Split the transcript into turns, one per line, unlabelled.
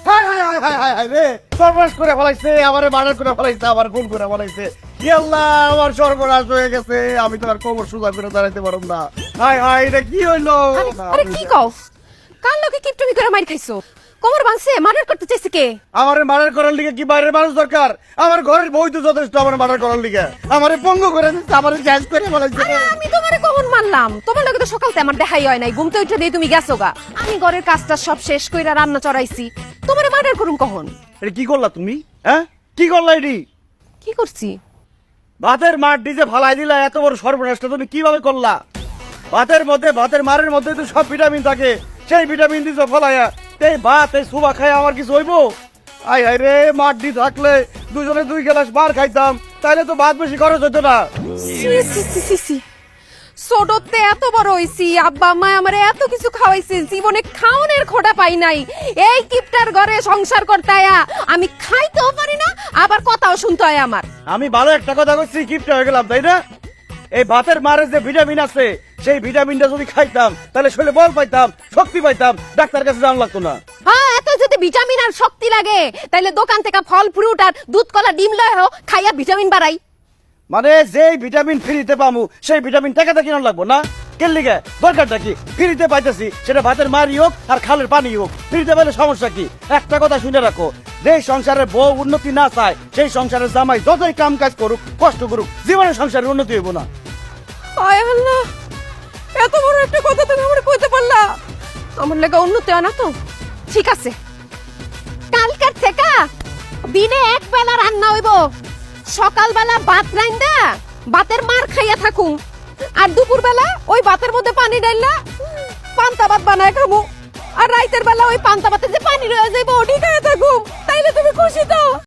হায় হায় হায় হায় হায় হায় রে, সর্বনাশ করে ফেলাইছে, আমারে মার্ডার করে ফেলাইছে, আমার খুন করে ফেলাইছে। আল্লাহ, আমার সর্বনাশ হয়ে গেছে, আমি তো আর কোমর সোজা করে দাঁড়াইতে পারব না। হায় হায়, এটা কি হইলো?
আরে কি কও, কাল লোকে কিপটমি করে মার খাইছো, কোমর ভাঙছে, মার্ডার করতে চাইছে কে?
আমারে মার্ডার করার লিগে কি বাইরের মানুষ দরকার? আমার ঘরের বই তো যথেষ্ট আমার মার্ডার করার লিগে। আমারে পঙ্গু করে দিচ্ছে, আমারে জ্যাজ করে ফেলাইছে।
আরে আমি তোমারে কখন মারলাম? তোমার লগে তো সকালতে আমার দেখাই হয় নাই, ঘুমতে উঠে দিয়ে তুমি গেছো গা। আমি ঘরের কাজটা সব শেষ কইরা রান্না চড়াইছি, তোমারে মার্ডার করুম কখন?
এটা কি করলা তুমি? হ্যাঁ, কি করলা এটি?
কি করছি?
ভাতের মার ডিজে ফালাই দিলা, এত বড় সর্বনাশটা তুমি কিভাবে করলা? ভাতের মধ্যে, ভাতের মারের মধ্যে তো সব ভিটামিন থাকে, সেই ভিটামিন দিছো ফলাইয়া। এই ভাত, এই সুবা খাই আমার কিছু হইব? আয় হায় রে, মাটি থাকলে দুজনে 2 গ্লাস মার খাইতাম, তাইলে তো ভাত বেশি খরচ হইতো না।
ছোটতে এত বড় হইছি, আব্বা আম্মা আমারে এত কিছু খাওয়াইছে, জীবনে খাওনের খোটা পাই নাই। এই কিপটার ঘরে সংসার করতে আয়া আমি খাইতেও পারি না, আবার কথাও শুনতে হয় আমার।
আমি ভালো একটা কথা কইছি, কিপটা হয়ে গেলাম, তাই না? এই ভাতের মারে যে ভিটামিন আছে, সেই ভিটামিনটা যদি খাইতাম তাহলে শরীরে বল পাইতাম, শক্তি পাইতাম, ডাক্তার কাছে যাওয়া লাগতো না।
হ্যাঁ, এত যদি ভিটামিন আর শক্তি লাগে তাইলে দোকান থেকে ফল ফ্রুট আর দুধ কলা ডিম লয় হো, খাইয়া ভিটামিন বাড়াই।
মানে যেই ভিটামিন ফ্রিতে পামু, সেই ভিটামিন টাকাটা কিনা লাগবো না? কেন লিগে? দরকারটা কি? ফ্রিতে পাইতেছি, সেটা ভাতের মারি হোক আর খালের পানি হোক, ফ্রিতে পাইলে সমস্যা কি? একটা কথা শুনে রাখো, যে সংসারে বউ উন্নতি না চায়, সেই সংসারের জামাই যতই কাম কাজ করুক, কষ্ট করুক, জীবনে সংসারের উন্নতি হইব না।
হায় আল্লাহ, এত বড় একটা কথা তুমি আমারে কইতে পারলা? আমার লাগা উন্নতি হয় না তো? ঠিক আছে, কালকার থেকে দিনে এক বেলা রান্না হইব, সকালবেলা ভাত রাইন্দা ভাতের মার খাইয়া থাকুম, আর দুপুর বেলা ওই ভাতের মধ্যে পানি ডাইলা পান্তা ভাত বানায় খামু, আর রাইতের বেলা ওই পান্তা ভাতে যে পানি রয়ে যাইব ওটি